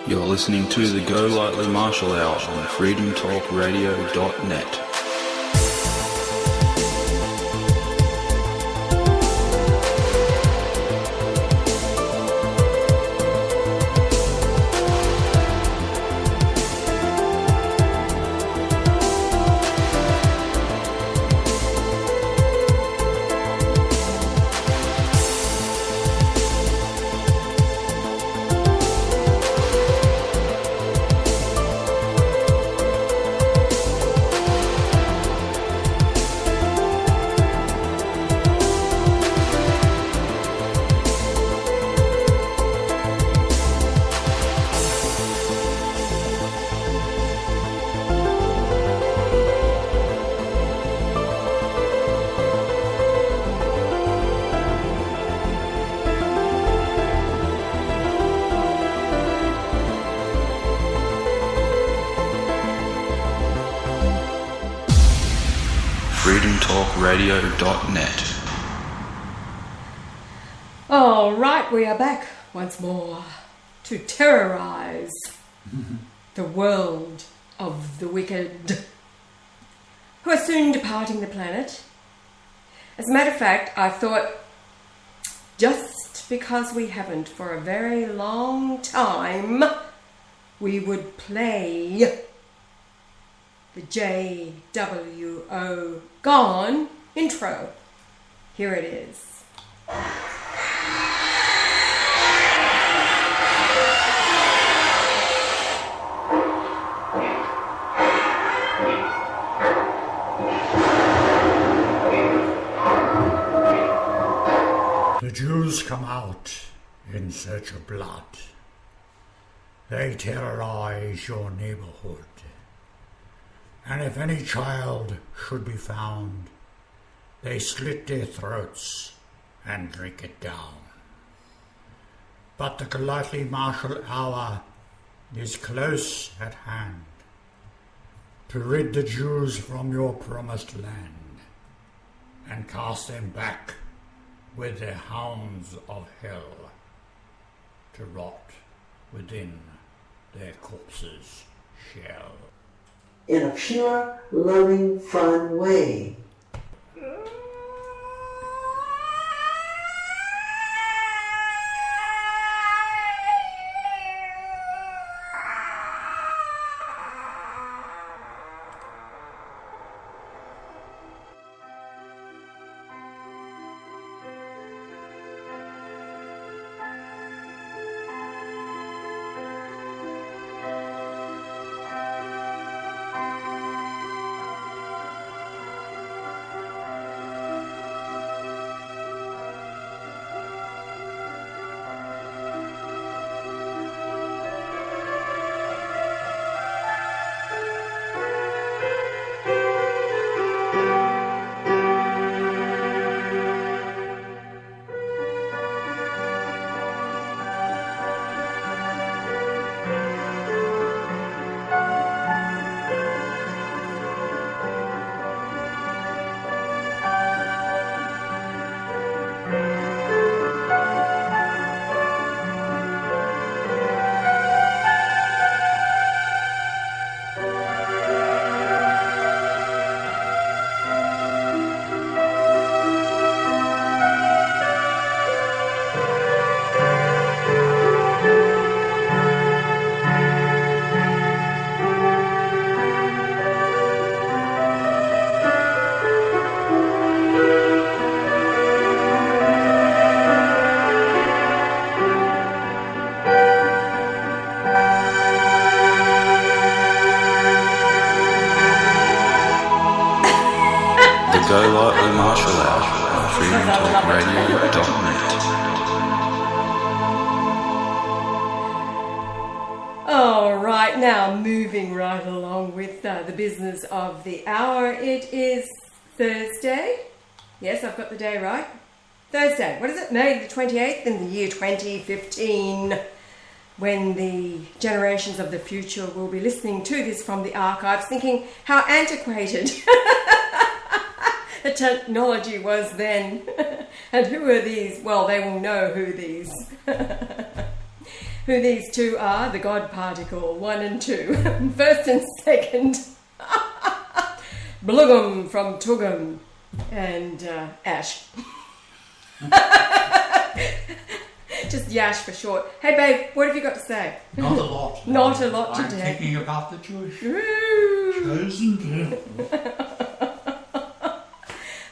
You're listening to the Go Lightly Martial Hour on freedomtalkradio.net. freedomtalkradio.net. All right, we are back once more to terrorize the world of the wicked, who are soon departing the planet. As a matter of fact, I thought, just because we haven't for a very long time, we would play the JWO Gone intro. Here it is. The Jews come out in search of blood. They terrorize your neighborhood. And if any child should be found, they slit their throats and drink it down. But the Golightly martial hour is close at hand to rid the Jews from your promised land and cast them back with their hounds of hell to rot within their corpses' shell. In a pure, loving, fun way. Go Lightly Martial Hour on freedomtalkradio.net. All right, now moving right along with the business of the hour. It is Thursday. Yes, I've got the day right. Thursday. What is it? May the 28th in the year 2015, when the generations of the future will be listening to this from the archives, thinking how antiquated the technology was then. And who are these? Well, they will know who these who these two are, the God particle, 1 and 2. First and second. Blugum from Tugum and Ash. Just Yash for short. Hey babe, what have you got to say? Not a lot. Not a lot I'm today. thinking about the Jewish Woo. chosen people.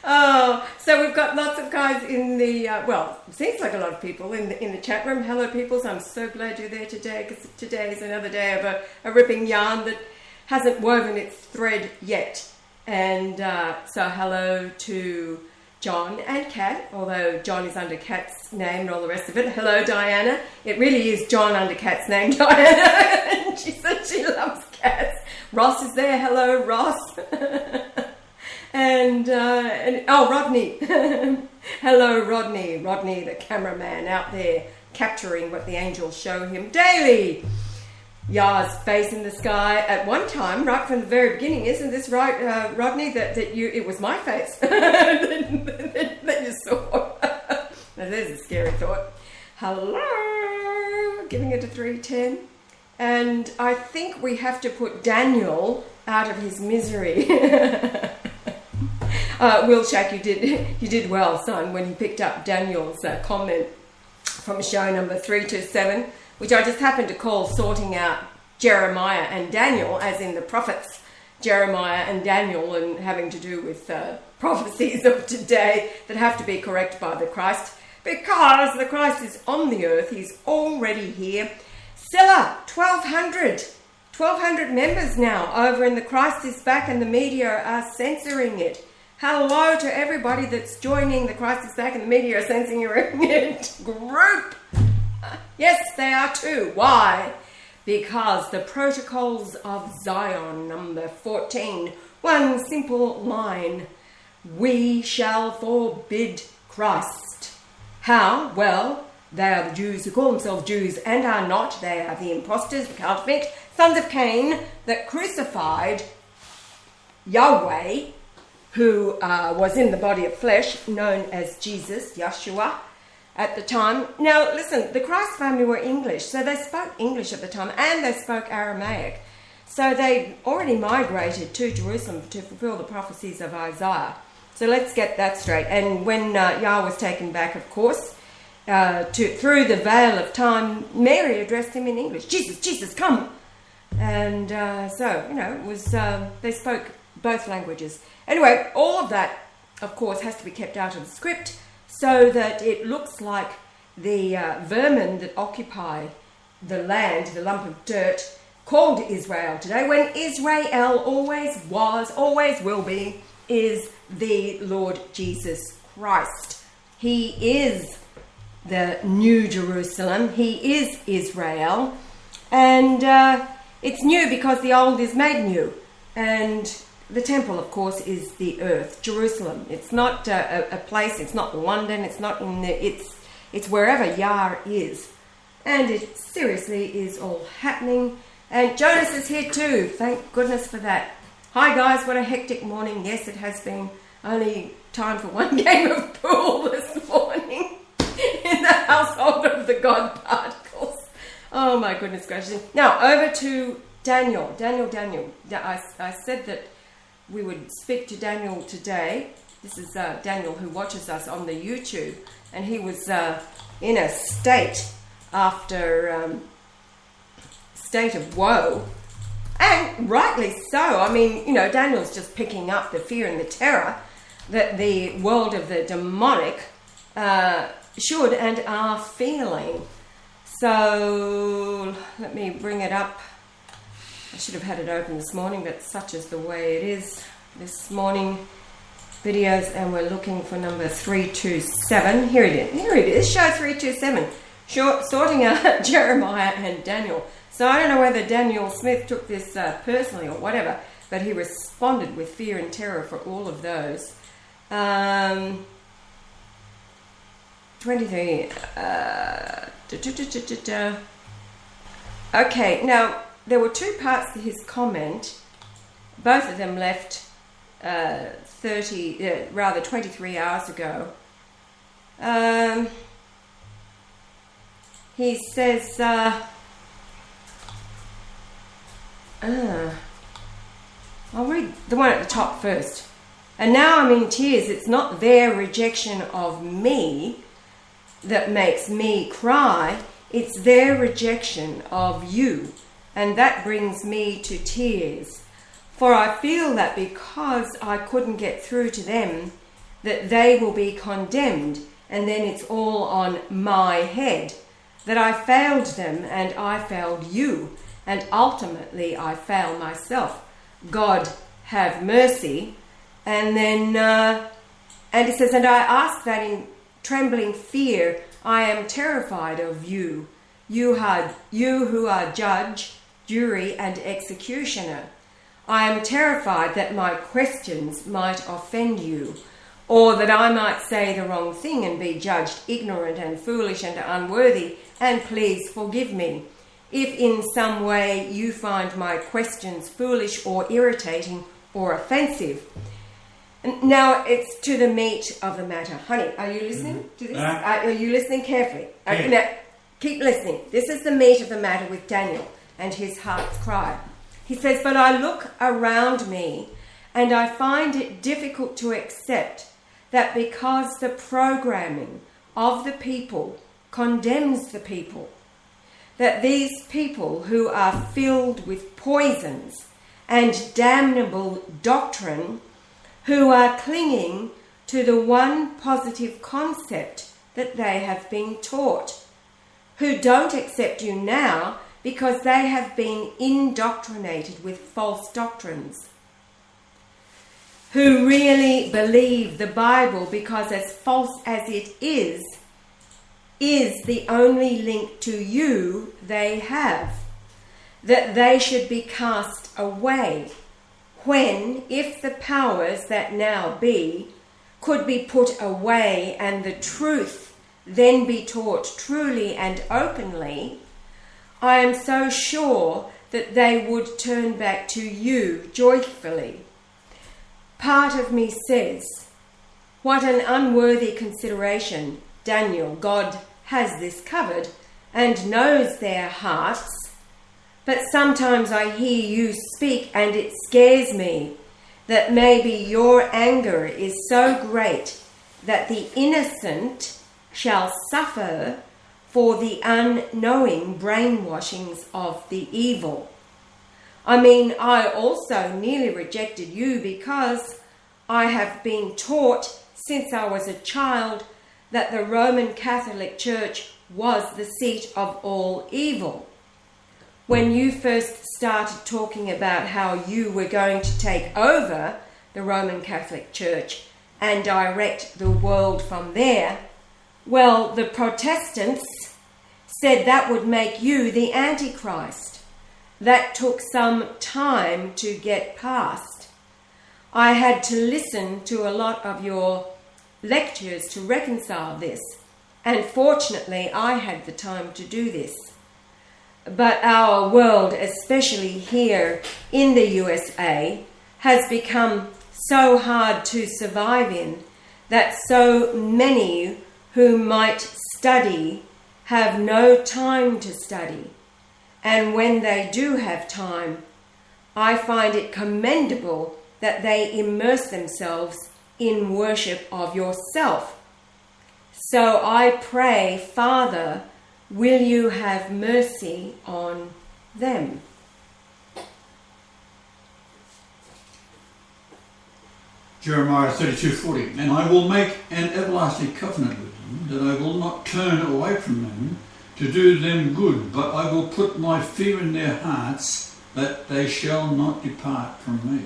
Oh, so we've got lots of guys in the, well, seems like a lot of people in the chat room. Hello, peoples. I'm so glad you're there today, because today is another day of a ripping yarn that hasn't woven its thread yet. And so hello to John and Kat, although John is under Kat's name and all the rest of it. Hello, Diana. It really is John under Kat's name, Diana. And she said she loves cats. Ross is there. Hello, Ross. And oh, Rodney. Hello, Rodney. Rodney, the cameraman out there capturing what the angels show him daily. Yah's face in the sky at one time, right from the very beginning. Isn't this right, Rodney? That you, it was my face that you saw. Now, there's a scary thought. Hello, giving it a 310. And I think we have to put Daniel out of his misery. Will Shack, you did well, son, when you picked up Daniel's comment from show number 327, which I just happened to call sorting out Jeremiah and Daniel, as in the prophets Jeremiah and Daniel, and having to do with prophecies of today that have to be corrected by the Christ, because the Christ is on the earth. He's already here. Scylla, 1,200 members now over in the Christ is Back, and the media are censoring it. Hello to everybody that's joining the Christ is Back and the media are censoring it group. Yes, they are too. Why? Because the Protocols of Zion, number 14, one simple line: we shall forbid Christ. How? Well, they are the Jews who call themselves Jews and are not. They are the imposters, the counterfeit sons of Cain that crucified Yahweh, who was in the body of flesh, known as Jesus, Yeshua, at the time. Now, listen, the Christ family were English, so they spoke English at the time, and they spoke Aramaic. So they already migrated to Jerusalem to fulfill the prophecies of Isaiah. So let's get that straight. And when Yah was taken back, of course, through the veil of time, Mary addressed him in English. Jesus, Jesus, come! And so, you know, it was they spoke both languages. Anyway, all of that, of course, has to be kept out of the script so that it looks like the vermin that occupy the land, the lump of dirt, called Israel today, when Israel always was, always will be, is the Lord Jesus Christ. He is the New Jerusalem. He is Israel. And it's new because the old is made new. And the temple, of course, is the earth, Jerusalem. It's not a place, it's not London, it's not in the, it's wherever Yah is. And it seriously is all happening. And Jonas is here too, thank goodness for that. Hi guys, what a hectic morning. Yes, it has been. Only time for one game of pool this morning in the household of the God particles. Oh my goodness gracious. Now, over to Daniel. I said that we would speak to Daniel today. This is Daniel, who watches us on the YouTube, and he was in a state after state of woe, and rightly so. I mean, you know, Daniel's just picking up the fear and the terror that the world of the demonic should and are feeling. So let me bring it up. I should have had it open this morning, but such is the way it is this morning. Videos, and we're looking for number 327. Here it is, show 327. Sorting out Jeremiah and Daniel. So I don't know whether Daniel Smith took this personally or whatever, but he responded with fear and terror for all of those. 23. Okay, now there were two parts to his comment. Both of them left 23 hours ago. he says, I'll read the one at the top first. And now I'm in tears. It's not their rejection of me that makes me cry. It's their rejection of you. And that brings me to tears. For I feel that because I couldn't get through to them, that they will be condemned. And then it's all on my head. That I failed them and I failed you. And ultimately I fail myself. God have mercy. And then, and it says, and I ask that in trembling fear, I am terrified of you. You who are judge, jury, and executioner. I am terrified that my questions might offend you, or that I might say the wrong thing and be judged ignorant and foolish and unworthy, and please forgive me. If in some way you find my questions foolish or irritating or offensive. Now it's to the meat of the matter. Honey, are you listening to this? Are you listening carefully? Yeah. Now, keep listening. This is the meat of the matter with Daniel and his heart's cry. He says, but I look around me and I find it difficult to accept that because the programming of the people condemns the people, that these people who are filled with poisons and damnable doctrine, who are clinging to the one positive concept that they have been taught, who don't accept you now because they have been indoctrinated with false doctrines, who really believe the Bible because as false as it is the only link to you they have, that they should be cast away, when, if the powers that now be could be put away and the truth then be taught truly and openly, I am so sure that they would turn back to you joyfully. Part of me says, what an unworthy consideration, Daniel. God has this covered and knows their hearts. But sometimes I hear you speak and it scares me that maybe your anger is so great that the innocent shall suffer for the unknowing brainwashings of the evil. I mean, I also nearly rejected you because I have been taught since I was a child that the Roman Catholic Church was the seat of all evil. When you first started talking about how you were going to take over the Roman Catholic Church and direct the world from there, well, the Protestants said that would make you the Antichrist. That took some time to get past. I had to listen to a lot of your lectures to reconcile this, and fortunately I had the time to do this. But our world, especially here in the USA, has become so hard to survive in that so many who might study have no time to study. And when they do have time, I find it commendable that they immerse themselves in worship of yourself. So I pray, Father, will you have mercy on them? Jeremiah 32:40. And I will make an everlasting covenant with them, that I will not turn away from them to do them good, but I will put my fear in their hearts, that they shall not depart from me.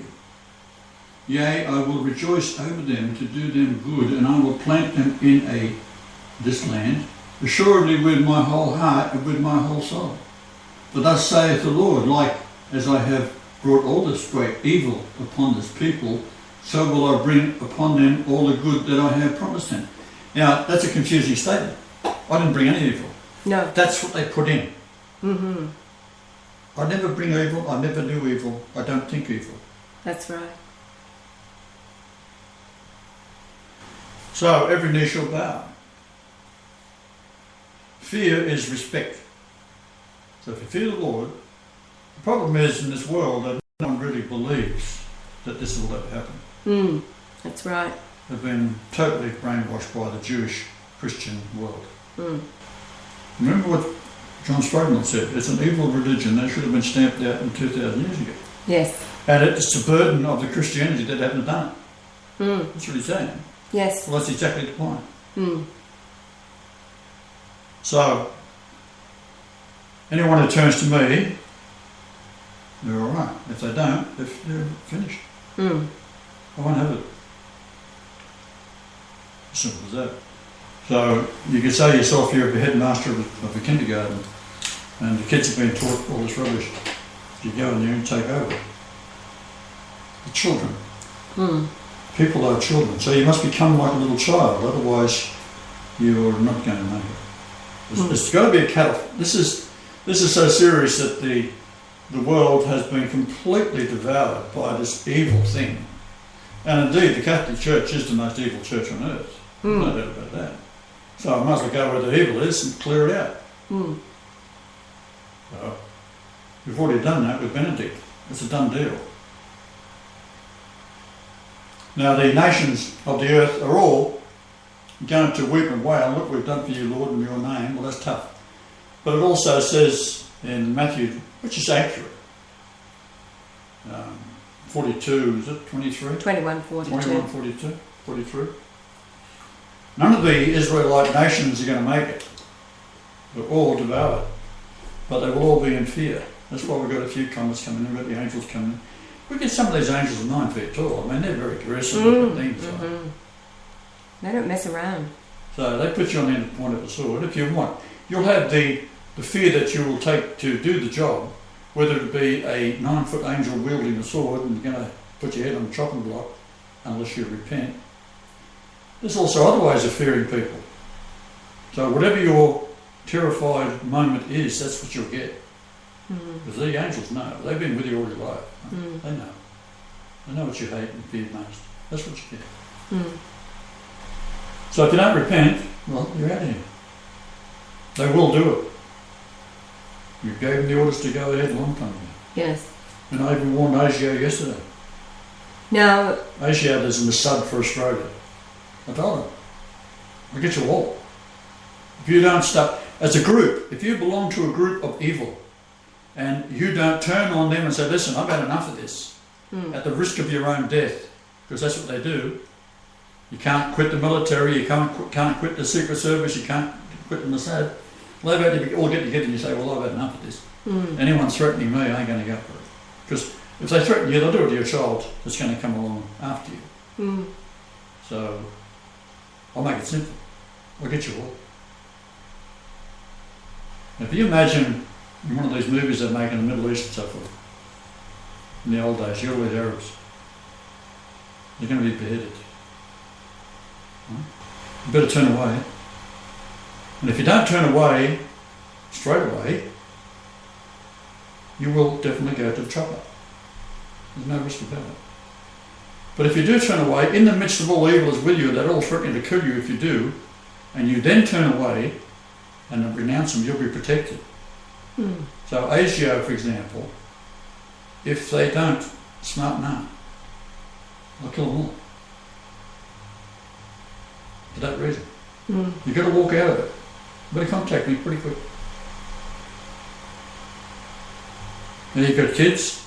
Yea, I will rejoice over them to do them good, and I will plant them in this land, assuredly with my whole heart and with my whole soul. For thus saith the Lord, like as I have brought all this great evil upon this people, so will I bring upon them all the good that I have promised them. Now, that's a confusing statement. I didn't bring any evil. No. That's what they put in. Mm-hmm. I never bring evil, I never knew evil, I don't think evil. That's right. So, every knee shall bow. fear is respect. So if you fear the Lord, the problem is in this world that no one really believes that this will ever happen. That's right. They've been totally brainwashed by the Jewish Christian world. Remember what John Strowman said, it's an evil religion that should have been stamped out in 2,000 years ago. Yes. And it's the burden of the Christianity that haven't done it. That's what he's saying. Yes. Well, that's exactly the point. So, anyone who turns to me, they're all right. If they don't, they're finished. I won't have it. Simple as that. So you could say yourself you're the headmaster of a kindergarten and the kids have been taught all this rubbish. You go in there and take over. The children. People are children. So you must become like a little child, otherwise you're not going to make it. There's got to be a cut-off. This is so serious that the world has been completely devoured by this evil thing. And indeed the Catholic Church is the most evil church on earth. No doubt about that. So I might as well go where the evil is and clear it out. So, we've already done that with Benedict. It's a done deal. Now the nations of the earth are all going to weep and wail, look, we've done for you, Lord, in your name. Well, that's tough. But it also says in Matthew, which is accurate, 42, is it 23? 21, 42. 21, 42, 43. None of the Israelite nations are going to make it. They're all devoured. But they will all be in fear. That's why we've got a few comets coming in, we've got the angels coming in. We get some of these angels are 9 feet tall. I mean, they're very aggressive looking things. Right? They don't mess around. So they put you on the end point of the sword if you want. You'll have the fear that you will take to do the job, whether it be a 9-foot angel wielding a sword and you're going to put your head on a chopping block unless you repent. There's also other ways of fearing people. So whatever your terrified moment is, that's what you'll get. Because the angels know. They've been with you all your life. They know. They know what you hate and fear most. That's what you get. So if you don't repent, well, you're out of here. They will do it. You gave them the orders to go ahead a long time ago. Yes. And I even warned Asia yesterday. Now, Asia is in the sud for Australia. I told them, I'll get you all. If you don't stop, as a group, if you belong to a group of evil and you don't turn on them and say, listen, I've had enough of this, at the risk of your own death, because that's what they do. You can't quit the military, you can't quit the Secret Service, you can't quit the Mossad. Well, they've had to all get together and you say, well, I've had enough of this. Anyone threatening me, I ain't going to go for it. Because if they threaten you, they'll do it to your child that's going to come along after you. So, I'll make it simple. I'll get you all. Now, if you imagine in one of these movies they make in the Middle East and so forth, in the old days, you're with Arabs. You're going to be beheaded. You better turn away. And if you don't turn away straight away, you will definitely go to the chopper. There's no risk about it. But if you do turn away, in the midst of all evil is with you, they're all threatening to kill you if you do, and you then turn away and renounce them, you'll be protected. So Asia, for example, if they don't smarten up, they'll kill them all. For that reason. You've got to walk out of it. You better contact me pretty quick. Now you've got kids.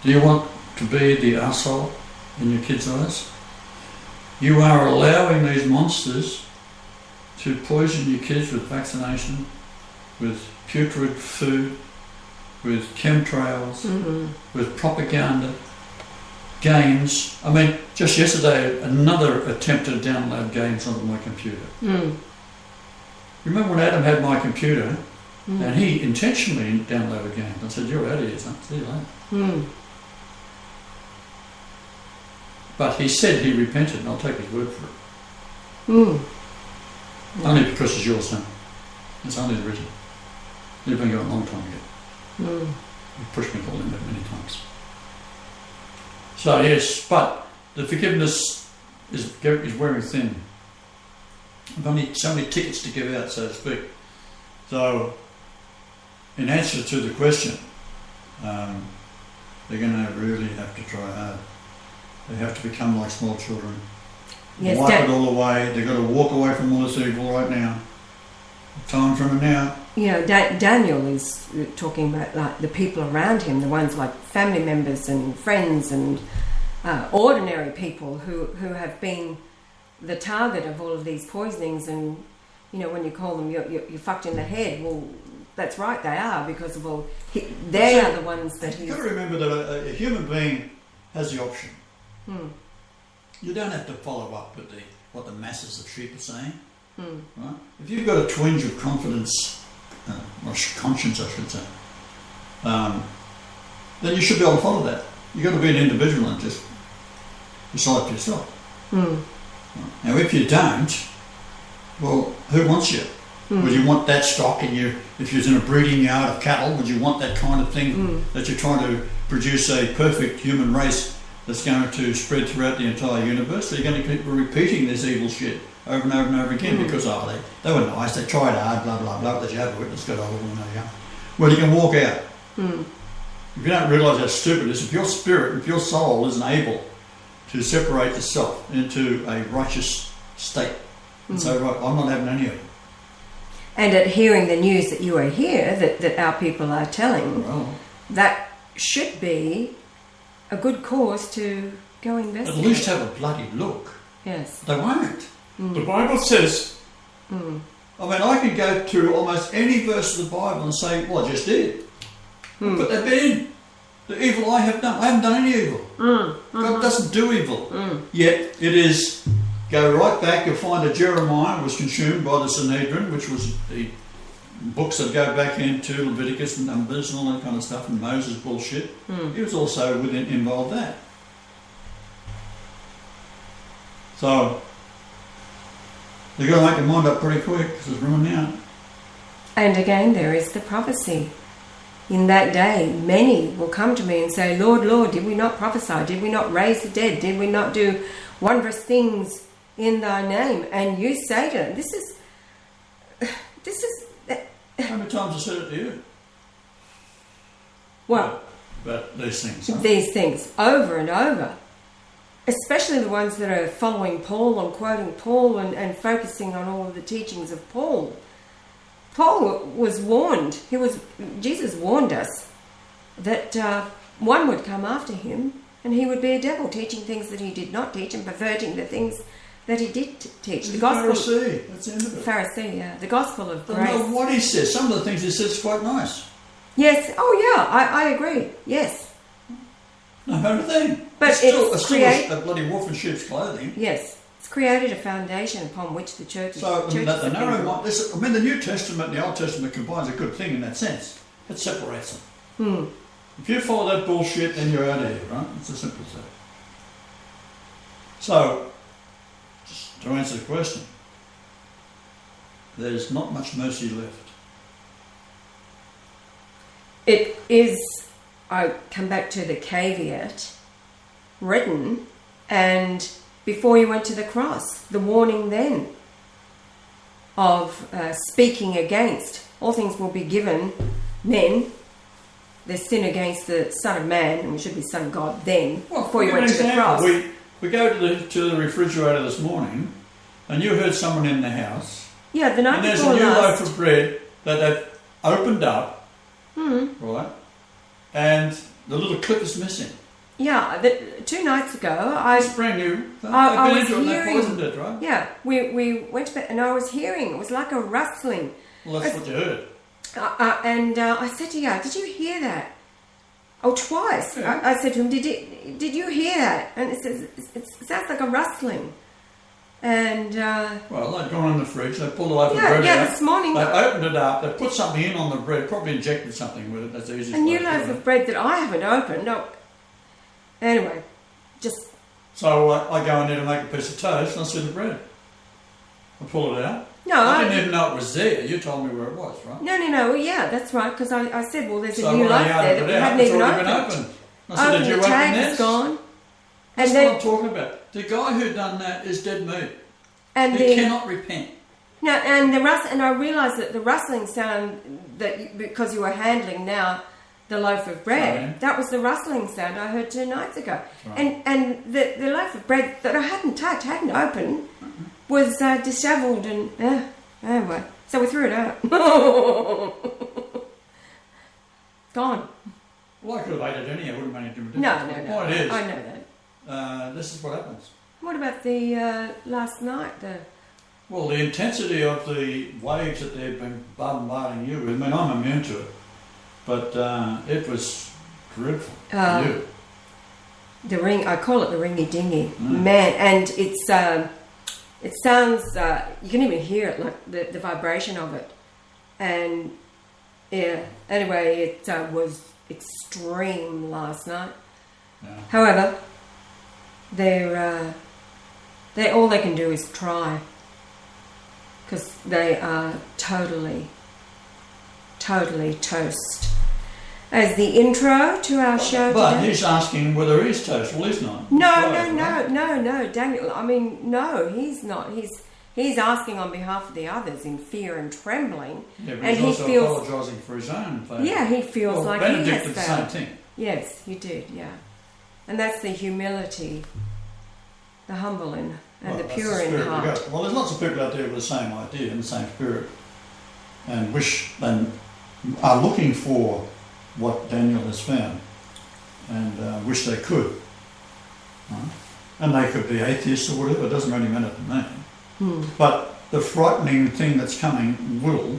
Do you want to be the arsehole in your kids' eyes? You are allowing these monsters to poison your kids with vaccination, with putrid food, with chemtrails, with propaganda, games. I mean, just yesterday, another attempt to download games onto my computer. Remember when Adam had my computer, and he intentionally downloaded games? I said, you're out of here, son. See you later. But he said he repented, and I'll take his word for it. Only because it's your son. It's only the reason. You've been going a long time ago. You've pushed me to the limit many times. So yes, but the forgiveness is wearing thin. I've only so many tickets to give out, so to speak. So, in answer to the question, they're going to really have to try hard. They have to become like small children. Yes, wipe it all away. They've got to walk away from all this evil right now. Time from it now. You know, Daniel is talking about like the people around him, the ones like family members and friends and ordinary people who have been the target of all of these poisonings. And you know, when you call them you're fucked in the head, well, that's right, they are, because of all they are the ones that you've got to remember that a human being has the option. You don't have to follow up with what the masses of sheep are saying. Right? If you've got a twinge of confidence, or conscience I should say, then you should be able to follow that. You've got to be an individual and just decide for yourself. Now if you don't, well, who wants you? Would you want that stock if you're in a breeding yard of cattle, would you want that kind of thing that you're trying to produce a perfect human race that's going to spread throughout the entire universe? So you're going to keep repeating this evil shit over and over and over again because they were nice, they tried hard, blah blah blah, the Jehovah's Witness got older when they were young. Well, you can walk out. If you don't realise how stupid it is, if your spirit, if your soul isn't able to separate itself into a righteous state and say, right, I'm not having any of it. And at hearing the news that you are here, that our people are telling, that should be a good cause to go investigate. At least have a bloody look. Yes. They won't. The Bible says... I mean, I can go through almost any verse of the Bible and say, well, I just did. But they've been the evil I have done. I haven't done any evil. God doesn't do evil. Yet it is... Go right back, you'll find that Jeremiah was consumed by the Sanhedrin, which was the books that go back into Leviticus and Numbers and all that kind of stuff, and Moses bullshit. He was also involved in that. So, you've got to make your mind up pretty quick, because it's running out. And again, there is the prophecy. In that day, many will come to me and say, Lord, Lord, did we not prophesy? Did we not raise the dead? Did we not do wondrous things in thy name? And you say to them, this is how many times I said it to you? Well, but these things. Huh? These things over and over. Especially the ones that are following Paul and quoting Paul and focusing on all of the teachings of Paul. Paul was warned. Jesus warned us that one would come after him and he would be a devil, teaching things that he did not teach and perverting the things that he did teach. The gospel, Pharisee, that's the end of it. Pharisee, yeah. The gospel of grace. I don't know what he says. Some of the things he says is quite nice. Yes. Oh, yeah. I agree. Yes. No matter thing. But it's still a bloody wolf in sheep's clothing. Yes. It's created a foundation upon which the church is. So the narrow one. The New Testament and the Old Testament combines a good thing in that sense. It separates them. If you follow that bullshit, then you're out of here, right? It's as simple as that. So, just to answer the question, there's not much mercy left. It is, I come back to the caveat, written, and before you went to the cross, the warning then of speaking against. All things will be given men. The sin against the Son of Man, and we should be Son of God then, before you went to the cross. We go to the refrigerator this morning, and you heard someone in the house. Yeah, the night before last. And there's a new loaf of bread that they've opened up, right? And the little clip is missing. Yeah, 2 nights ago, it's brand new. I was hearing. They poisoned it, right? Yeah, we went to bed, and I was hearing. It was like a rustling. Well, that's what you heard. And I said to you, did you hear that? Oh, twice. Yeah. I said to him, did you hear that? And it says, it sounds like a rustling. And well, they'd gone in the fridge, they pulled the loaf of bread out. Yeah, this morning. They opened it up, they put something in on the bread, probably injected something with it. That's the easiest way. A new loaf of bread that I haven't opened. No. Anyway, just. So I go in there to make a piece of toast, and I see the bread. I pull it out. No, I didn't even know it was there. You told me where it was, right? No. Yeah, that's right. Because I said, well, there's a new loaf there that we hadn't even opened. I said, did you open tag this? Is gone. That's what I'm talking about. The guy who done that is dead meat. And he cannot repent. No, and I realised that the rustling sound because you were handling now the loaf of bread, Right. that was the rustling sound I heard 2 nights ago. Right. And the loaf of bread that I hadn't touched, hadn't opened, was dishevelled and anyway. So we threw it out. Gone. Well, I could have ate it anyhow. I wouldn't have made any difference. No. The point is, I know that. this is what happens. What about the last night? Well, the intensity of the waves that they've been bombarding you with, I mean, I'm immune to it, but it was dreadful for you. The ring, I call it the ringy dingy. Man, and it sounds, you can even hear it, like the vibration of it. And yeah, anyway, it was extreme last night. Yeah. However, they all they can do is try, because they are totally toast. As the intro to our show But today. he's asking whether he's toast. Well, he's not. No, Right. no, Daniel. I mean, no, he's not. He's asking on behalf of the others in fear and trembling. Yeah, but and he's he also feels, apologising for his own failure. yeah, he feels Well, like Benedict he has did the failed. same thing. Yes, he did. Yeah, and that's the humility, the humble and Well, the that's pure the in spirit we heart. go. Well, there's lots of people out there with the same idea and the same spirit, and wish and are looking for what Daniel has found, and wish they could. Right? And they could be atheists or whatever. It doesn't really matter to me. But the frightening thing that's coming will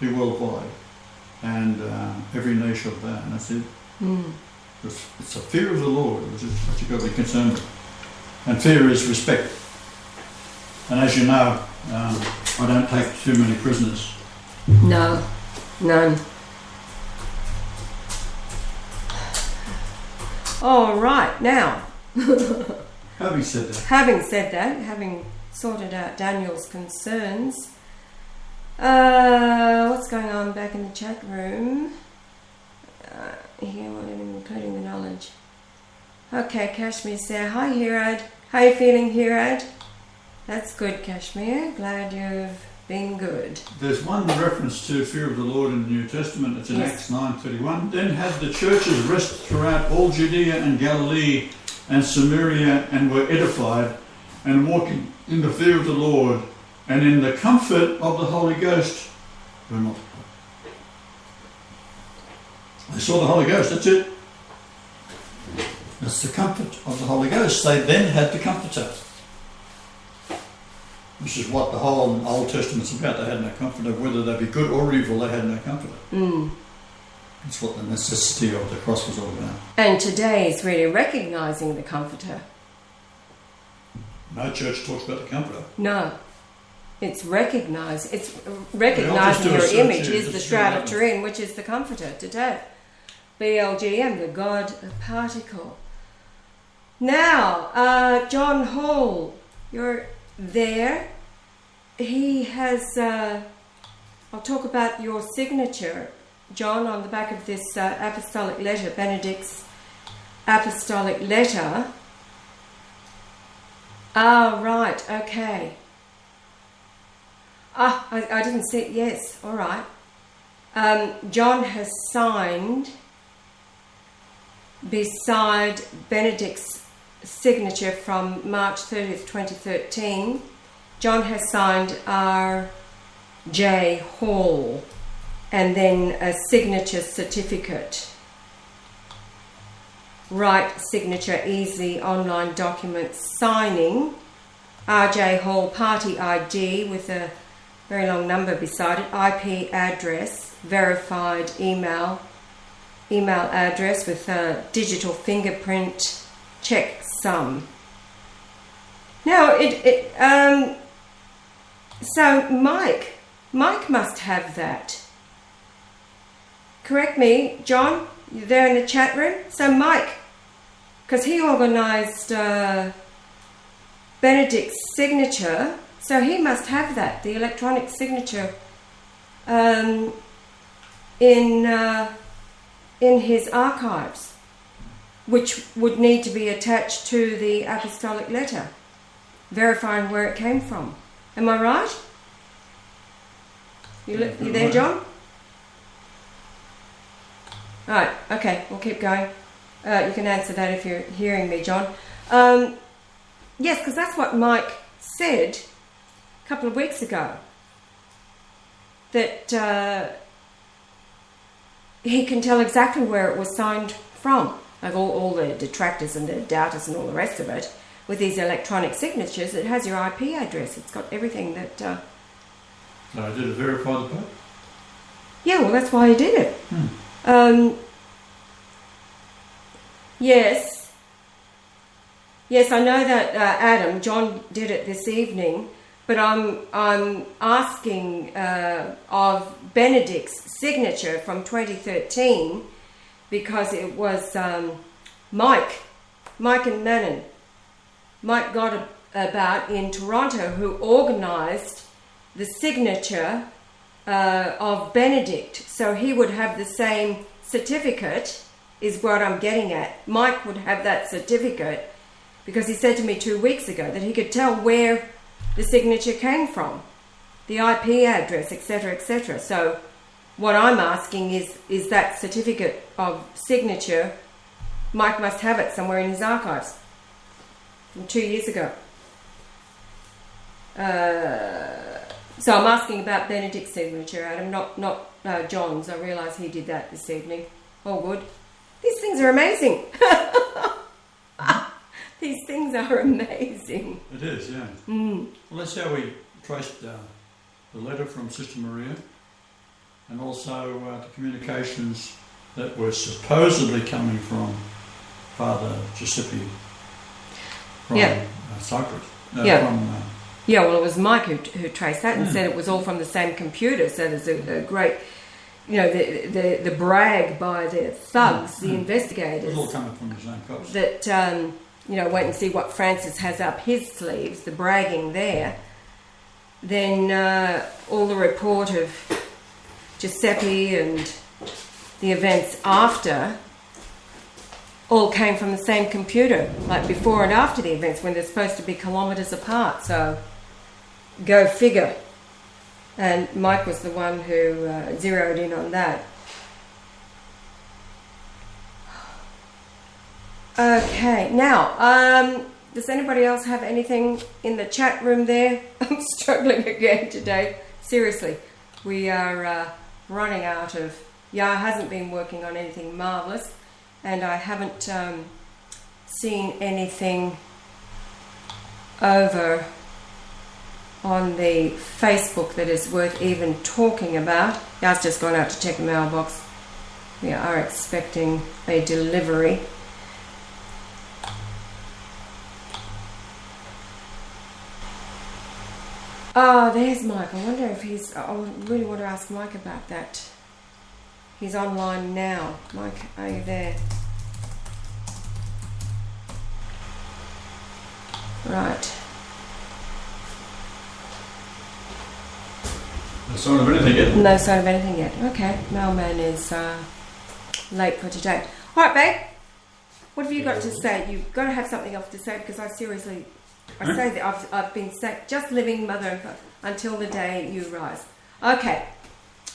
be worldwide, and every knee shall bow, and that's it. It's the fear of the Lord, which is what you've got to be concerned with. And fear is respect. And as you know, I don't take too many prisoners. No, none. All right, now, Having said that, having sorted out Daniel's concerns, what's going on back in the chat room? Here, including the knowledge. Okay, Kashmir said, hi Hirad. How you feeling, Hirad? That's good, Kashmir. Glad you've been good. there's one reference to fear of the Lord in the New Testament. It's in Yes. Acts 9:31. Then had the churches rest throughout all Judea and Galilee and Samaria, and were edified, and walking in the fear of the Lord, and in the comfort of the Holy Ghost were multiplied. They saw the Holy Ghost, that's it. That's the comfort of the Holy Ghost. They then had the Comforter. Which is what the whole Old Testament's about. They had no comforter. Whether they be good or evil, they had no comforter. That's what the necessity of the cross was all about. And today is really recognising the Comforter. No church talks about the comforter. No, it's recognising just do a your search image here, is just the see Shroud what of Turin, which is the Comforter today. BLGM, the God particle. Now, John Hall, you're there. He has, I'll talk about your signature, John, on the back of this apostolic letter, Benedict's apostolic letter. Ah, right, okay. Ah, I didn't see it, yes, all right. John has signed beside Benedict's signature from March 30th, 2013, John has signed R.J. Hall, and then a signature certificate. Right signature, easy online document signing. R.J. Hall party ID with a very long number beside it, IP address, verified email address with a digital fingerprint, check sum. Now, so Mike must have that. Correct me, John, you there in the chat room? So Mike, because he organised Benedict's signature, so he must have that, the electronic signature, in his archives, which would need to be attached to the apostolic letter, verifying where it came from. Am I right? You there, John? Alright, okay, we'll keep going. You can answer that if you're hearing me, John. Yes, because that's what Mike said a couple of weeks ago. That he can tell exactly where it was signed from. Like all the detractors and the doubters and all the rest of it. With these electronic signatures, it has your IP address. It's got everything that... So I did it verify the Pope? Yeah, well, that's why he did it. Yes. Yes, I know that Adam, John did it this evening, but I'm asking of Benedict's signature from 2013 because it was Mike and Manon. Mike got about in Toronto who organised the signature of Benedict. So he would have the same certificate, is what I'm getting at. Mike would have that certificate because he said to me 2 weeks ago that he could tell where the signature came from, the IP address, etc., etc. So what I'm asking is that certificate of signature, Mike must have it somewhere in his archives from 2 years ago. So I'm asking about Benedict's signature, Adam, not John's. I realise he did that this evening. Oh, good. These things are amazing. These things are amazing. It is, yeah. Well, that's how we traced the letter from Sister Maria, and also the communications that were supposedly coming from Father Giuseppe from Cyprus. Yeah, well, it was Mike who traced that and said it was all from the same computer. So there's a great, the brag by the thugs, the investigators. It was all coming from the same coast. That, wait and see what Francis has up his sleeves, the bragging there. Then all the report of Giuseppe and the events after all came from the same computer, like before and after the events when they're supposed to be kilometres apart. So go figure. And Mike was the one who zeroed in on that. Okay, now, does anybody else have anything in the chat room there? I'm struggling again today. Seriously, we are running out of... Yah hasn't been working on anything marvellous, and I haven't seen anything over on the Facebook that is worth even talking about. Yah's just gone out to check the mailbox. We are expecting a delivery. Oh, there's Mike. I wonder if he's... I really want to ask Mike about that. He's online now. Mike, are you there? Right. No sign of anything yet? No sign of anything yet. Okay. Mailman is late for today. All right, babe. What have you got to say? You've got to have something else to say because I seriously... I say that I've been just living mother until the day you rise. Okay.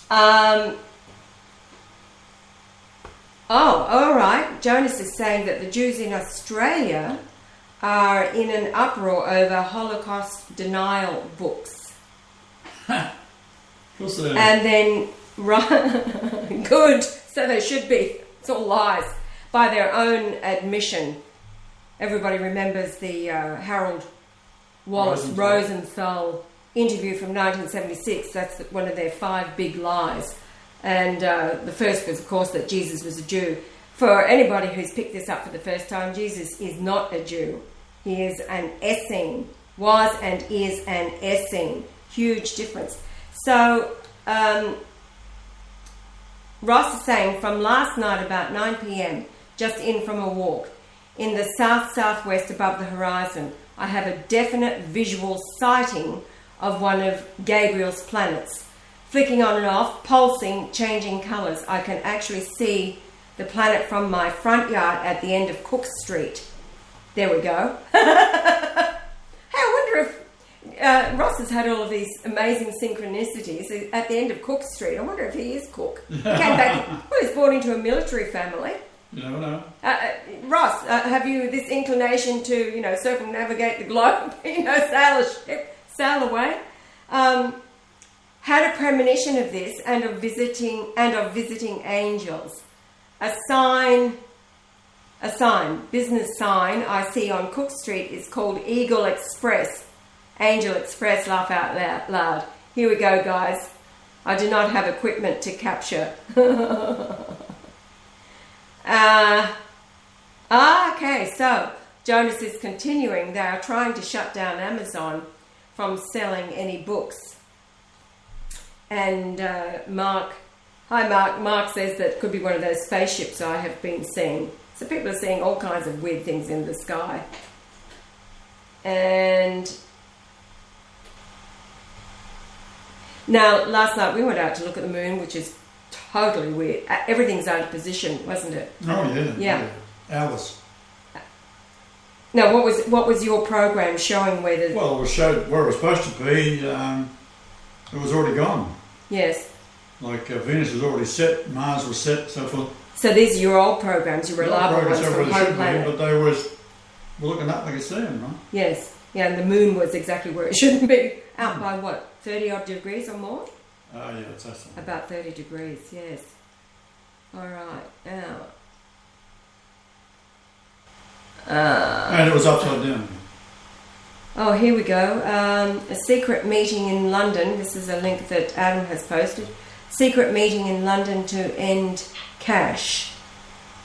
Oh, all right. Jonas is saying that the Jews in Australia are in an uproar over Holocaust denial books. And then, right, good. So they should be. It's all lies. By their own admission. Everybody remembers the Harold Wallace Rosenthal interview from 1976. That's one of their 5 big lies. And the first was, of course, that Jesus was a Jew. For anybody who's picked this up for the first time, Jesus is not a Jew. He is an Essene. Was and is an Essene. Huge difference. So, Ross is saying, from last night about 9 p.m, just in from a walk, in the south-southwest above the horizon, I have a definite visual sighting of one of Gabriel's planets. Flicking on and off, pulsing, changing colours. I can actually see the planet from my front yard at the end of Cook Street. There we go. Hey, I wonder if Ross has had all of these amazing synchronicities at the end of Cook Street. I wonder if he is Cook. He came back. Well, he's born into a military family. You never know. Ross, have you this inclination to, circumnavigate the globe, sail a ship, sail away? Had a premonition of this and of visiting angels. A business sign I see on Cook Street is called Eagle Express. Angel Express, laugh out loud. Here we go, guys. I do not have equipment to capture. Okay, so Jonas is continuing. They are trying to shut down Amazon from selling any books. And Mark says that could be one of those spaceships I have been seeing. So people are seeing all kinds of weird things in the sky. And now, last night we went out to look at the moon, which is totally weird. Everything's out of position, wasn't it? Oh, yeah. Yeah. Hours. Now, what was your program showing where the... Well, it showed where it was supposed to be. It was already gone. Yes. Like Venus was already set, Mars was set, so forth. So these are your old programs, your reliable ones from Home Planet. But they were looking up like it's them, right? Yes. Yeah, and the moon was exactly where it shouldn't be. Out by what, 30 odd degrees or more? Oh, yeah, that's awesome. About 30 degrees, yes. All right, now... and it was upside down. Oh, here we go. A secret meeting in London. This is a link that Adam has posted. Secret meeting in London to end cash.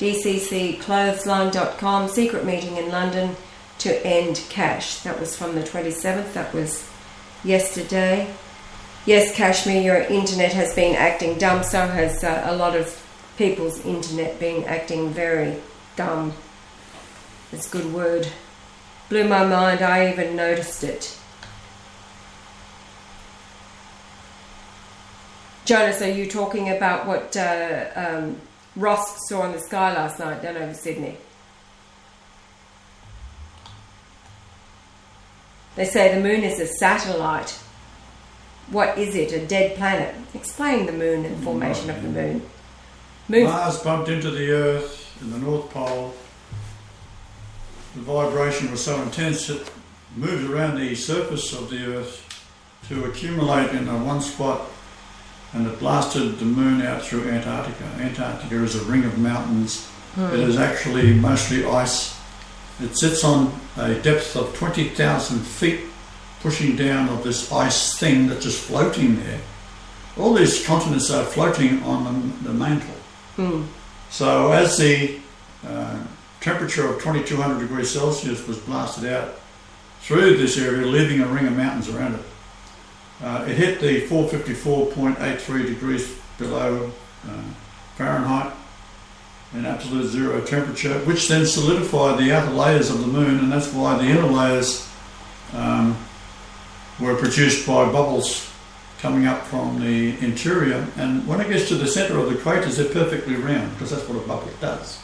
DCCclothesline.com. Secret meeting in London to end cash. That was from the 27th. That was yesterday. Yes, Kashmir, your internet has been acting dumb. So has a lot of people's internet been acting very dumb. It's a good word. Blew my mind, I even noticed it. Jonas, are you talking about what Ross saw in the sky last night down over Sydney? They say the moon is a satellite. What is it? A dead planet? Explain the moon and formation of the moon. Mars bumped into the Earth in the North Pole. The vibration was so intense it moved around the surface of the Earth to accumulate in one spot, and it blasted the moon out through Antarctica. Antarctica is a ring of mountains. It is actually mostly ice. It sits on a depth of 20,000 feet, pushing down of this ice thing that's just floating there. All these continents are floating on the mantle. So as the temperature of 2200 degrees Celsius was blasted out through this area, leaving a ring of mountains around it. It hit the 454.83 degrees below Fahrenheit in absolute zero temperature, which then solidified the outer layers of the moon, and that's why the inner layers were produced by bubbles coming up from the interior. And when it gets to the centre of the craters, they're perfectly round, because that's what a bubble does.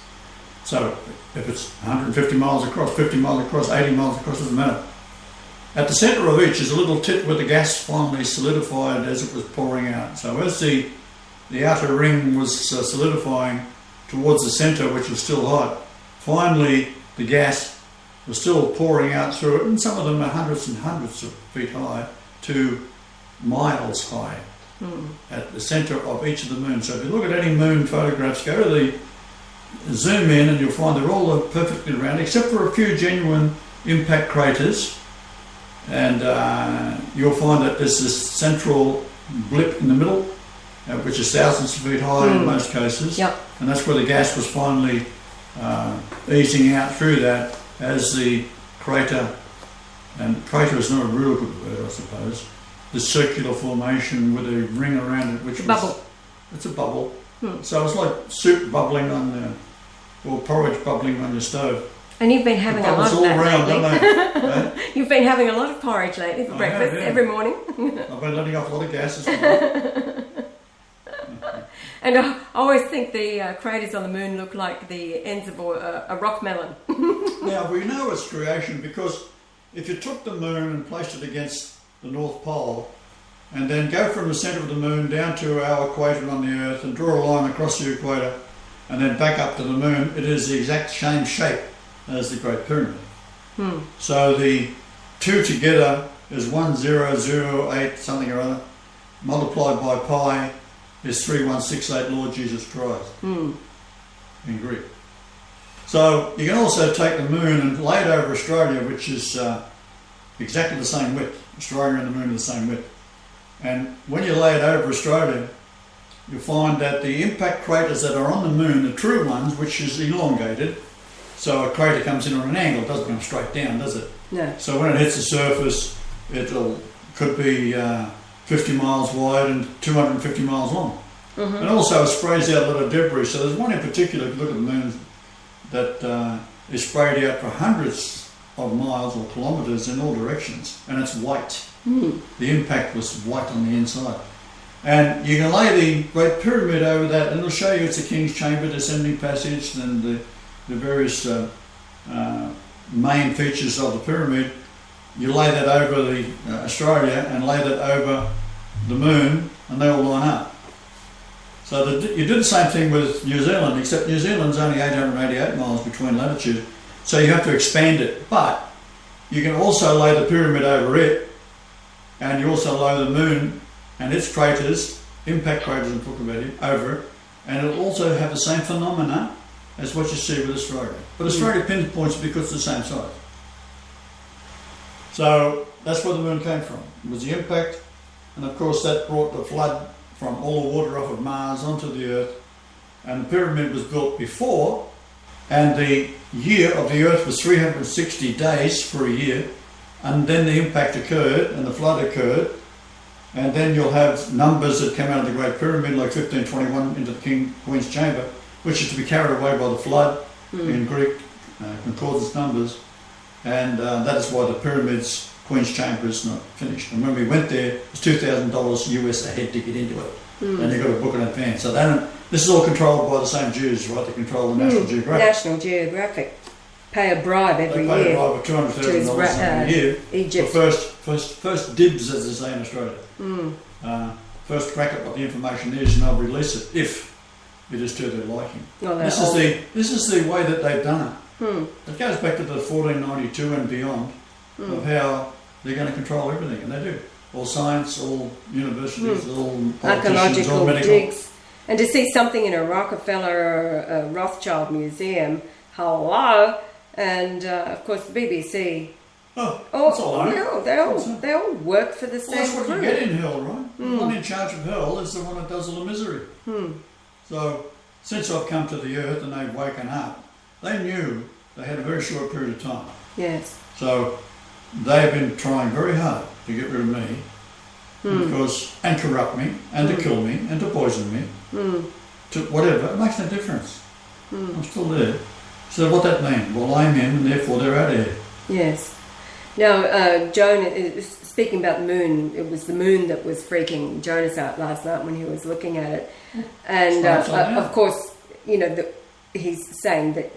So if it's 150 miles across, 50 miles across, 80 miles across, doesn't matter. At the centre of each is a little tip where the gas finally solidified as it was pouring out. So as the outer ring was solidifying towards the centre, which was still hot, finally the gas was still pouring out through it, and some of them are hundreds and hundreds of feet high to miles high at the centre of each of the moons. So if you look at any moon photographs, go to the zoom in and you'll find they're all perfectly round, except for a few genuine impact craters, and you'll find that there's this central blip in the middle, which is thousands of feet high in most cases, and that's where the gas was finally easing out through that as the crater, and crater is not a real good word, I suppose, the circular formation with a ring around it, which was bubble. It's a bubble. So it's like soup bubbling or porridge bubbling on your stove. And you've been having a lot of that round, lately. don't they? You've been having a lot of porridge lately for breakfast every morning. I've been letting off a lot of gas as well. And I always think the craters on the moon look like the ends of a rock melon. Now, we know it's creation because if you took the moon and placed it against the North Pole, and then go from the centre of the moon down to our equator on the Earth and draw a line across the equator and then back up to the moon, it is the exact same shape as the Great Pyramid. So the two together is 1008 something or other, multiplied by pi is 3168 Lord Jesus Christ in Greek. So you can also take the moon and lay it over Australia, which is exactly the same width. Australia and the moon are the same width. And when you lay it over Australia, you'll find that the impact craters that are on the moon, the true ones, which is elongated, so a crater comes in on an angle, it doesn't come straight down, does it? No. So when it hits the surface, it could be 50 miles wide and 250 miles long. And also it sprays out a lot of debris. So there's one in particular, if you look at the moon, that is sprayed out for hundreds of miles or kilometres in all directions, and it's white. The impact was white on the inside. And you can lay the Great Pyramid over that, and it'll show you it's a King's Chamber, descending passage, and the various main features of the pyramid. You lay that over the Australia and lay that over the moon, and they all line up. So you do the same thing with New Zealand, except New Zealand's only 888 miles between latitude, so you have to expand it. But you can also lay the pyramid over it, and you also lay the moon and its craters, impact craters I'm talking about here, over it, and it'll also have the same phenomena as what you see with Australia. But Australia pinpoints because it's the same size. So that's where the moon came from. It was the impact, and of course that brought the flood from all the water off of Mars onto the Earth, and the pyramid was built before, and the year of the Earth was 360 days for a year, and then the impact occurred and the flood occurred, and then you'll have numbers that come out of the Great Pyramid, like 1521 into the Queen's Chamber, which is to be carried away by the flood in Greek concordance numbers, and that is why the pyramid's Queen's Chamber is not finished. And when we went there, it was $2,000 US a head to get into it, and you've got to book in advance. So this is all controlled by the same Jews, right? They control the National Geographic. National Geographic. Pay a bribe every year. They pay a bribe of $200,000 every year Egypt. for first dibs, as they say in Australia. First crack at what the information is, and they'll release it if it is to their liking. This is the way that they've done it. It goes back to the 1492 and beyond of how they're going to control everything, and they do. All science, all universities, all politicians, all medical. Digs. And to see something in a Rockefeller or a Rothschild museum, hello, and of course the BBC. That's all right. They all work for the same That's what crew. you get in hell, right? The one in charge of hell is the one that does all the misery. So since I've come to the earth and they've woken up, they knew they had a very short period of time. Yes. So they've been trying very hard to get rid of me, and corrupt me, and to kill me, and to poison me, to whatever. It makes no difference. I'm still there. So what that mean? Well, I'm in, and therefore they're out of here. Yes. Now, Jonas, speaking about the moon, it was the moon that was freaking Jonas out last night when he was looking at it. And of course, he's saying that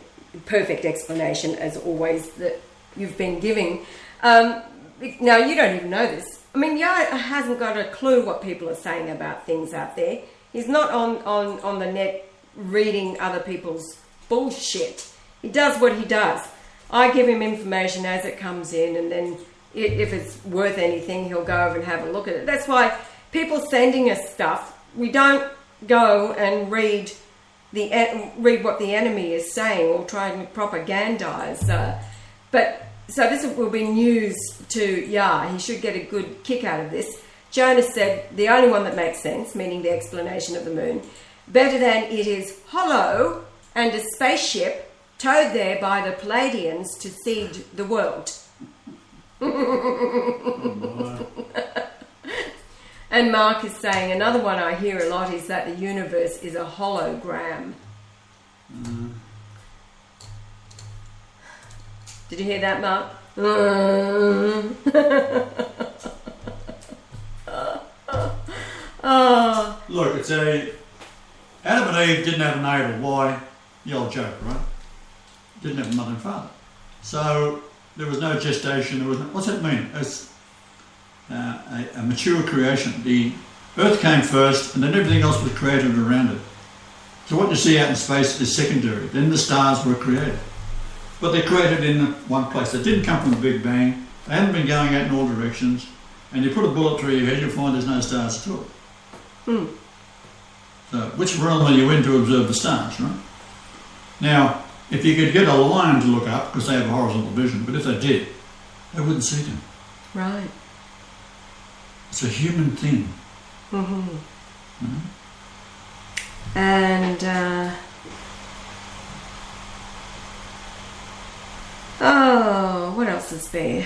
perfect explanation, as always, that you've been giving. Now, you don't even know this. I mean, Yah hasn't got a clue what people are saying about things out there. He's not on the net reading other people's bullshit. He does what he does. I give him information as it comes in, and then if it's worth anything, he'll go over and have a look at it. That's why people sending us stuff, we don't go and read what the enemy is saying or try and propagandize. So this will be news to Yah. He should get a good kick out of this. Jonas said the only one that makes sense, meaning the explanation of the moon, better than it is hollow and a spaceship towed there by the Palladians to seed the world. And Mark is saying another one I hear a lot is that the universe is a hologram. Did you hear that, Mark? Look, it's Adam and Eve didn't have a navel. Why? The old joke, right? Didn't have a mother and father. So there was no gestation. What's that mean? a mature creation. The Earth came first, and then everything else was created around it. So what you see out in space is secondary. Then the stars were created. But they're created in one place. They didn't come from the Big Bang. They haven't been going out in all directions. And you put a bullet through your head, you'll find there's no stars at all. So which realm are you in to observe the stars, right? Now, if you could get a lion to look up, because they have horizontal vision, but if they did, they wouldn't see them. Right. It's a human thing. And what else is there?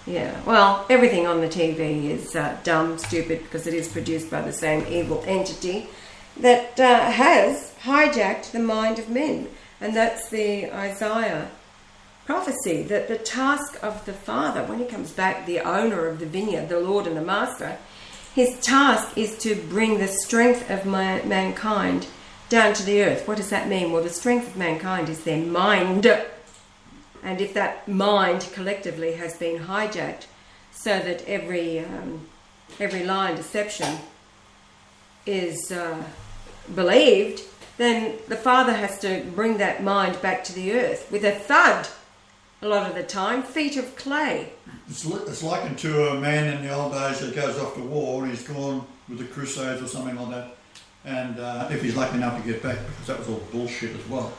Yeah, well, everything on the TV is dumb, stupid, because it is produced by the same evil entity that has hijacked the mind of men. And that's the Isaiah prophecy, that the task of the Father, when he comes back, the owner of the vineyard, the Lord and the Master, his task is to bring the strength of mankind down to the earth. What does that mean? Well, the strength of mankind is their mind. And if that mind collectively has been hijacked so that every lie and deception is believed, then the Father has to bring that mind back to the earth with a thud, a lot of the time, feet of clay. It's likened to a man in the old days that goes off to war and he's gone with the Crusades or something like that. And if he's lucky enough to get back, because that was all bullshit as well.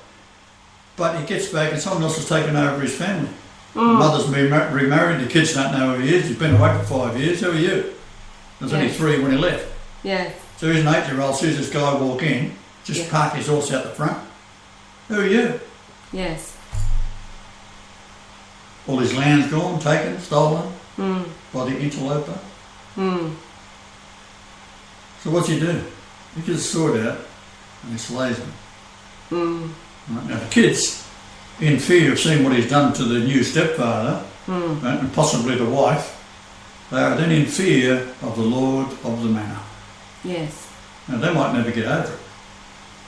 But he gets back and someone else has taken over his family. The mother's remarried, the kids don't know who he is, he's been away for 5 years. Who are you? There's only 3 when he left. Yeah. So he's an 8-year-old, sees this guy walk in, just park his horse out the front. Who are you? Yes. All his land's gone, taken, stolen by the interloper. So what's he do? He gets a sword out and he slays him. Right? Now the kids, in fear of seeing what he's done to the new stepfather, right, and possibly the wife, they are then in fear of the Lord of the manor. Yes. Now they might never get over it.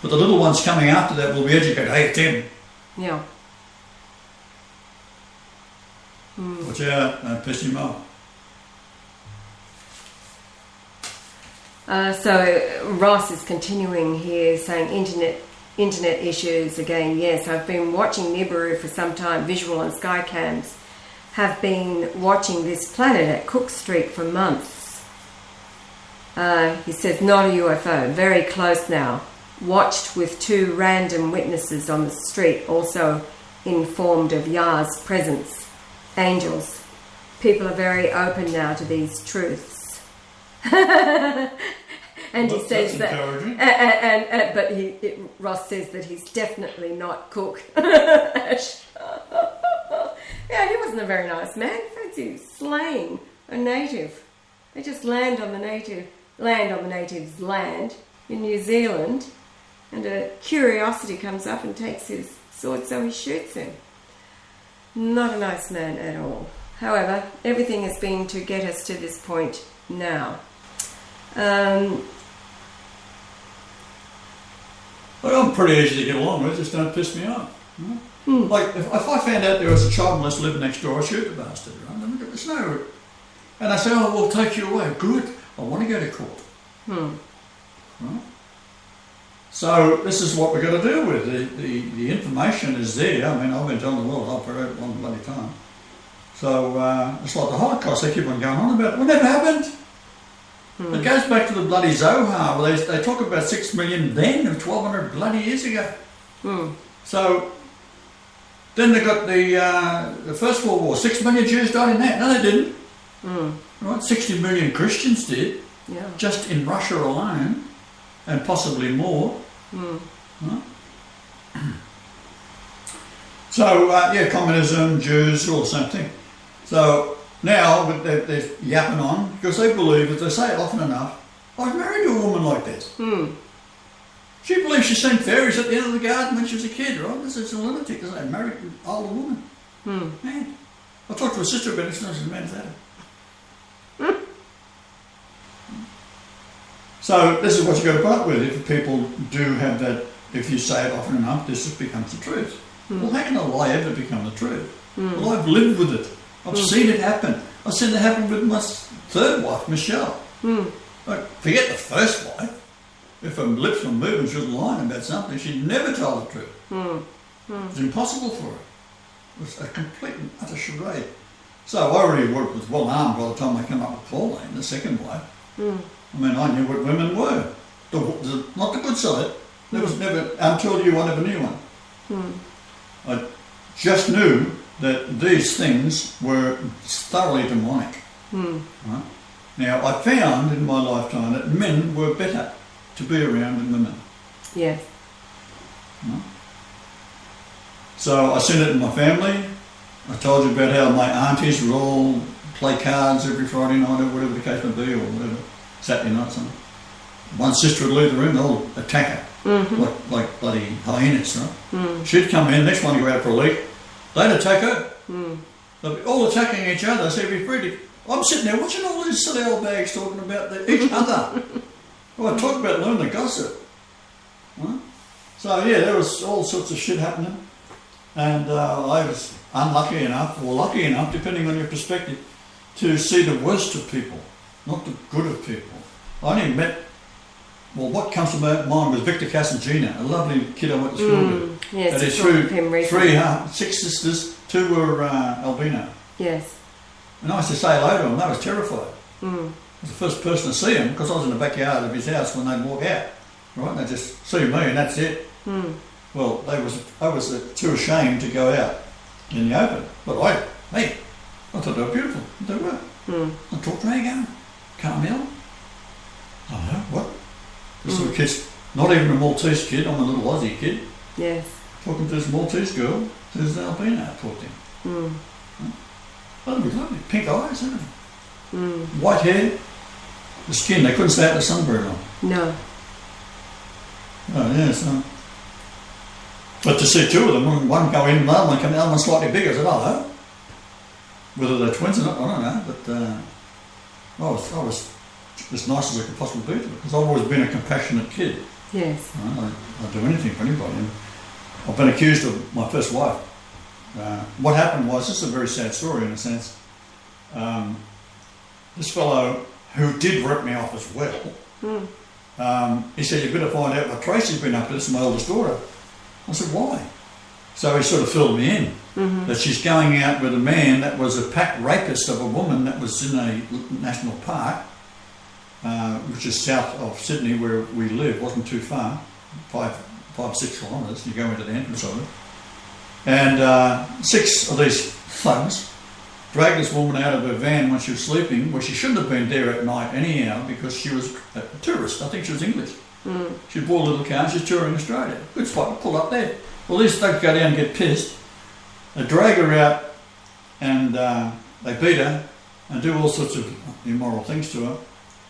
But the little ones coming after that will be educated. Hey, Tim. Yeah. Watch out, don't piss him off. So Ross is continuing here saying internet issues again. Yes, I've been watching Nibiru for some time. Visual and sky cams have been watching this planet at Cook Street for months. He says not a UFO, very close now. Watched with 2 random witnesses on the street, also informed of Yah's presence. Angels. People are very open now to these truths. And he says that, but Ross says that he's definitely not Cook. Yeah, he wasn't a very nice man. Fancy slaying a native. They just land on the native's land in New Zealand, and a curiosity comes up and takes his sword, so he shoots him. Not a nice man at all. However, everything has been to get us to this point now. Look, I'm pretty easy to get along with, just don't piss me off. Like, if I found out there was a child molester living next door, I'd shoot the bastard, right? I mean, there's no... And I say, oh, we'll take you away. Good. I want to go to court. Right? So this is what we've got to deal with. The information is there. I mean, I've been telling the world off for a long bloody time. So it's like the Holocaust, they keep on going on about it. Well, never happened. It goes back to the bloody Zohar, where they talk about 6 million then, of 1,200 bloody years ago. So then they got the First World War. 6 million Jews died in that. No, they didn't. Right? 60 million Christians did, just in Russia alone, and possibly more. Right? So, communism, Jews, all the same thing. So now they're yapping on, because they believe, if they say it often enough, I was married to a woman like this. She believes she's seen fairies at the end of the garden when she was a kid, right? This is a lunatic, because they married an older woman. Man. I talked to a sister about it, she's as mad as that. So this is what you've got to put up with. If people do have that, if you say it often enough, this just becomes the truth. Well, how can a lie ever become the truth? Well, I've lived with it. I've seen it happen. I've seen that happen with my third wife, Michelle. Like, forget the first wife. If her lips were moving, she was lying about something, she'd never tell the truth. It was impossible for her. It was a complete and utter charade. So I already was well armed by the time I came up with Pauline, the second wife. I mean, I knew what women were. Not the good side. There was never, until you, I never knew one. I just knew that these things were thoroughly demonic. Right? Now, I found in my lifetime that men were better to be around than women. Yes. Right? So I seen it in my family. I told you about how my aunties would all play cards every Friday night or whatever the case may be, or whatever, Saturday night, something. One sister would leave the room, they'll attack her, like bloody hyenas, right? She'd come in, next one to go out for a leak, they'd attack her. They'd be all attacking each other, so every Friday. I'm sitting there watching all these silly old bags talking about each other. Well, I talk about learning the gossip. Right? So yeah, there was all sorts of shit happening. And I was unlucky enough, or lucky enough, depending on your perspective, to see the worst of people, not the good of people. I only met, well, what comes to my mind was Victor Casangina, a lovely kid I went to school with. Yes, and his 6 sisters, 2 were albino. Yes. And I used to say hello to him, I was terrified. I was the first person to see him, because I was in the backyard of his house when they'd walk out. Right, and they'd just see me and that's it. Well, I was too ashamed to go out in the open. But I thought they were beautiful. They were. I talked to her, Carmel. I don't know, what? This little kid's not even a Maltese kid, I'm a little Aussie kid. Yes. Talking to this Maltese girl who's an albino, I talked to him. Oh, they were lovely. Pink eyes, everything. White hair. The skin, they couldn't stay out in the sun very long. No. Oh, yeah, so... But to see 2 of them, one go in, the other one come out, the other one slightly bigger, I said, oh, whether they're twins or not, I don't know, but I was as nice as I could possibly be to them, because I've always been a compassionate kid. Yes. I'd do anything for anybody. And I've been accused of my first wife. What happened was, this is a very sad story in a sense, this fellow who did rip me off as well, he said, you better find out what Tracy's been up to, this is my oldest daughter. I said, why? So he sort of filled me in, that she's going out with a man that was a pack rapist of a woman that was in a national park, which is south of Sydney where we live, wasn't too far, 5-6 kilometres, you go into the entrance of it. And 6 of these thugs dragged this woman out of her van when she was sleeping, where she shouldn't have been there at night anyhow, because she was a tourist, I think she was English. She bought a little car and she's touring Australia. Good spot to pull up there. Well, these thugs go down and get pissed. They drag her out and they beat her and do all sorts of immoral things to her.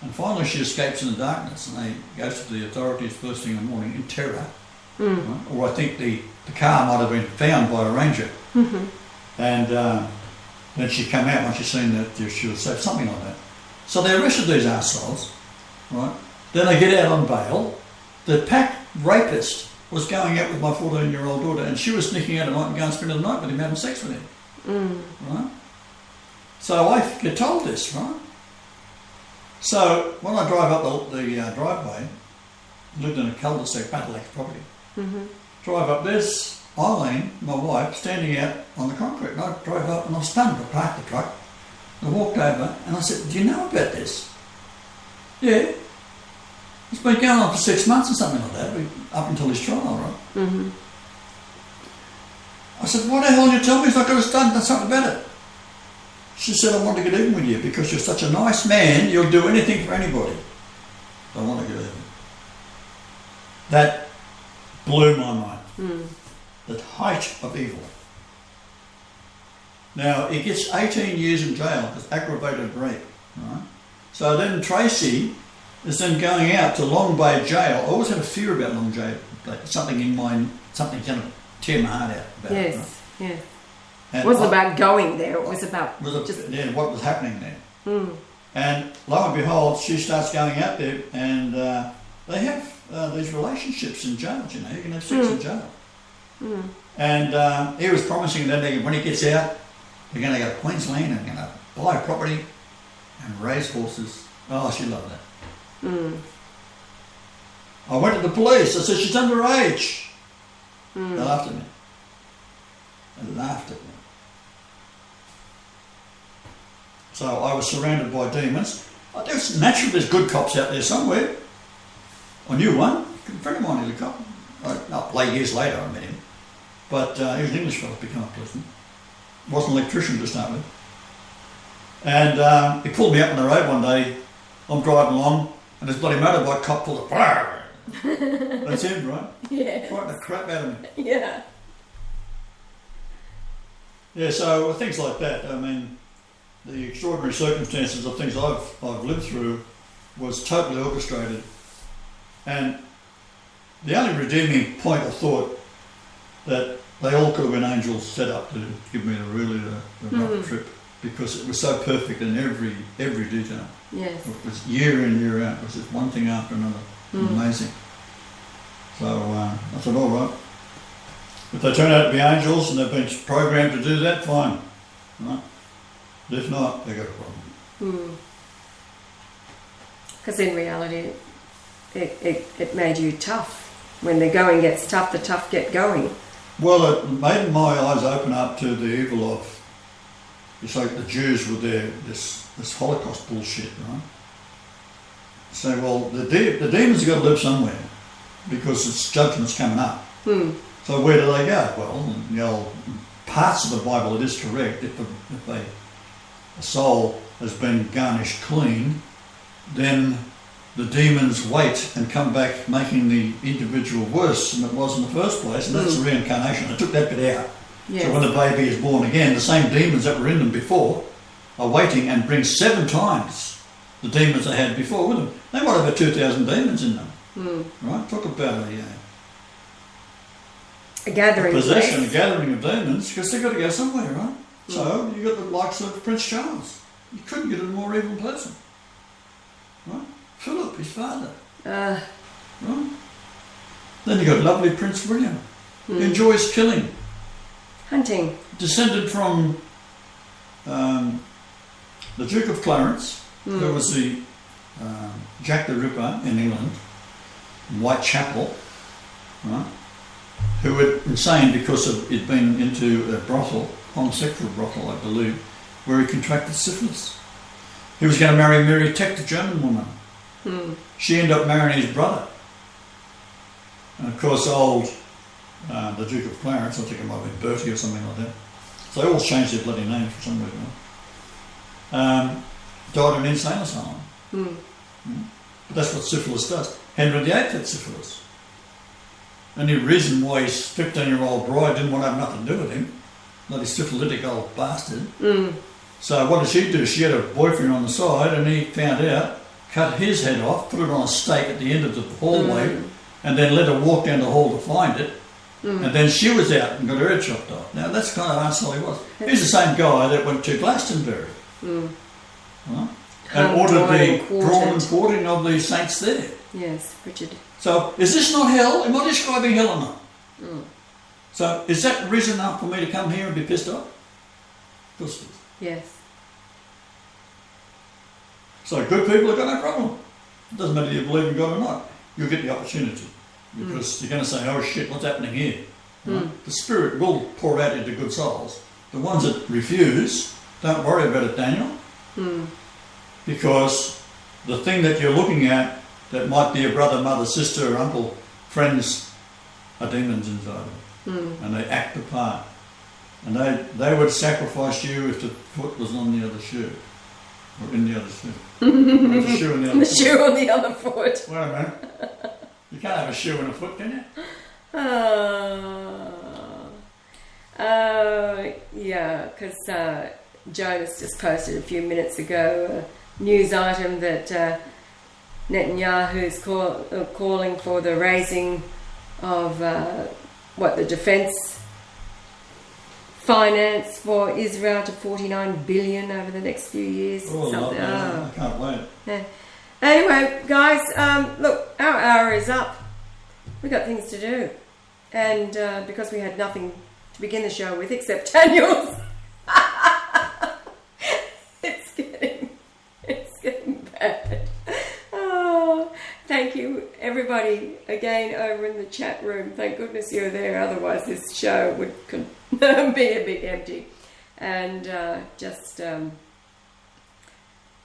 And finally she escapes in the darkness and they goes to the authorities first thing in the morning in terror. Right? Or I think the car might have been found by a ranger. And then she came out when she seen that she was safe, something like that. So they arrested these arseholes, right? Then they get out on bail. The pack rapist was going out with my 14-year-old daughter and she was sneaking out at night and going and spending the night with him, having sex with him. Right? So I get told this, right? So when I drive up the driveway, lived in a cul-de-sac, Battlelax property, drive up, there's Eileen, my wife, standing out on the concrete. And I drove up and I was stunned. I parked the truck. I walked over and I said, do you know about this? Yeah. It's been going on for 6 months or something like that, up until his trial, right? I said, why the hell did you tell me he's not going to done something about it? She said, I want to get even with you because you're such a nice man, you'll do anything for anybody. I want to get even. That blew my mind. The height of evil. Now, he gets 18 years in jail for aggravated rape, right? So then Tracy is then going out to Long Bay Jail. I always had a fear about Long Bay, like something in mind, something's going to tear my heart out about it. Right? Yes. And it wasn't about going there, it was about what was happening there. And lo and behold, she starts going out there and they have these relationships in jails, you know, you can have sex in jail. And he was promising that when he gets out, they're going to go to Queensland and going to buy a property and raise horses. Oh, she loved that. I went to the police. I said, she's underage. They laughed at me. They laughed at me. So I was surrounded by demons. Naturally, there's good cops out there somewhere. I knew one. A friend of mine is a cop. Late years later, I met him. But he was an English fellow, became a policeman. Wasn't an electrician to start with. And he pulled me up on the road one day. I'm driving along, and this bloody motorbike cop pulled up. That's him, right? Yeah. Frightened the crap out of me. Yeah. Yeah, so things like that. I mean, the extraordinary circumstances of things I've lived through was totally orchestrated. And the only redeeming point I thought that they all could have been angels set up to give me the rough trip, because it was so perfect in every detail. Yes. It was year in, year out. It was just one thing after another. Amazing. So I thought, all right. If they turn out to be angels and they've been programmed to do that, fine. Right? But if not, they've got a problem. Because in reality, it made you tough. When the going gets tough, the tough get going. Well, it made my eyes open up to the evil of, it's like the Jews with this Holocaust bullshit, right? Say, well, the demons have got to live somewhere because its judgment's coming up. So where do they go? Well, parts of the Bible it is correct. If a soul has been garnished clean, then the demons wait and come back making the individual worse than it was in the first place, and that's the reincarnation. I took that bit out. Yes. So when the baby is born again, the same demons that were in them before are waiting and bring 7 times the demons they had before with them. They might have had 2,000 demons in them. Right? Talk about a gathering possession, place. A gathering of demons, because they've got to go somewhere, right? So you got the likes of Prince Charles. You couldn't get a more evil person. Right? Philip, his father. Right? Then you got lovely Prince William. He enjoys killing. Hunting. Descended from the Duke of Clarence, who was the Jack the Ripper in England, in Whitechapel, right? Who went insane because of he'd been into a brothel, homosexual brothel, I believe, where he contracted syphilis. He was going to marry Mary Tech, the German woman. She ended up marrying his brother. And of course, the Duke of Clarence, I think it might have been Bertie or something like that. So they all changed their bloody names for some reason. Died in an insane asylum. But that's what syphilis does. Henry VIII had syphilis. Only reason why his 15-year-old bride didn't want to have nothing to do with him, bloody syphilitic old bastard. So what did she do? She had a boyfriend on the side, and he found out, cut his head off, put it on a stake at the end of the hallway, and then let her walk down the hall to find it. And then she was out and got her head chopped off. Now that's kind of arsehole he was. He's the same guy that went to Glastonbury. Right? And ordered the drawn and quartering of the saints there. Yes, Richard. So is this not hell? Am I describing hell or not? So is that reason enough for me to come here and be pissed off? Of course it is. Yes. So good people have got no problem. It doesn't matter if you believe in God or not. You'll get the opportunity. Because you're going to say, oh shit, what's happening here? Right? The Spirit will pour out into good souls. The ones that refuse, don't worry about it, Daniel. Because the thing that you're looking at that might be a brother, mother, sister, or uncle, friends, are demons inside them. And they act the part. And they would sacrifice you if the foot was on the other shoe. Or in the other shoe. The shoe in the other The foot. shoe on the other foot. Wait a minute. You can't have a shoe and a foot, can you? Yeah, because Jonas just posted a few minutes ago a news item that Netanyahu's calling for the raising of the defence finance for Israel to 49 billion over the next few years. I can't wait. Yeah. Anyway, guys, look, our hour is up. We've got things to do. And because we had nothing to begin the show with except Daniel's everybody again over in the chat room. Thank goodness you're there, otherwise this show would be a bit empty. And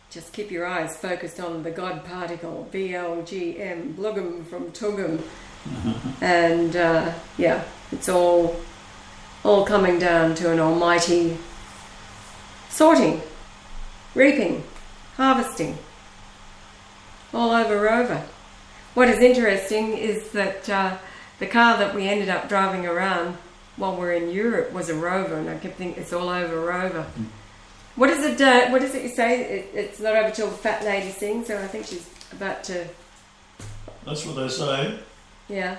just keep your eyes focused on the God particle, BLGM, Blugum from Tugum. And yeah, it's all coming down to an almighty sorting, reaping, harvesting, all over Rover. What is interesting is that the car that we ended up driving around while we're in Europe was a Rover, and I kept thinking it's all over Rover. What is it? What is it you say? It's not over till the fat lady sings. So I think she's about to. That's what they say. Yeah.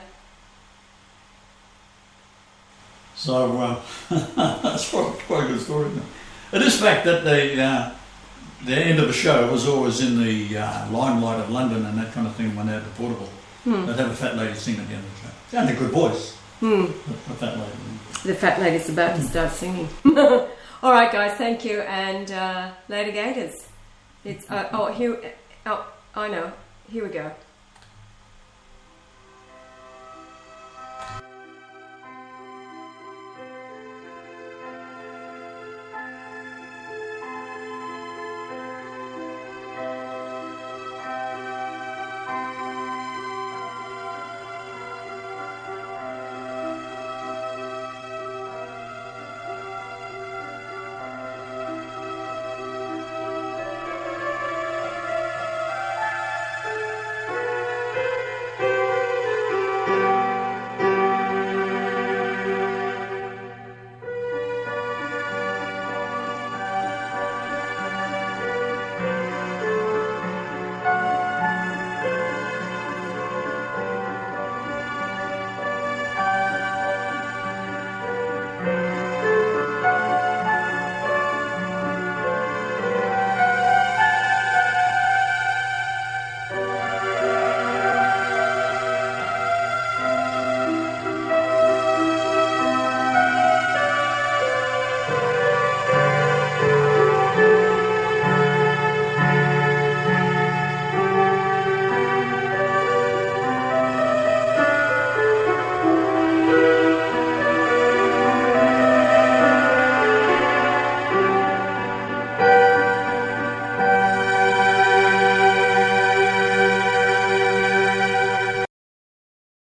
So that's quite a good story. It is fact that the end of the show was always in the limelight of London and that kind of thing when they had the portable. They'd have a fat lady sing at the end of the show. She had a good voice. The fat lady. The fat lady's about to start singing. All right, guys, thank you, and later, Gators. It's I know. Here we go.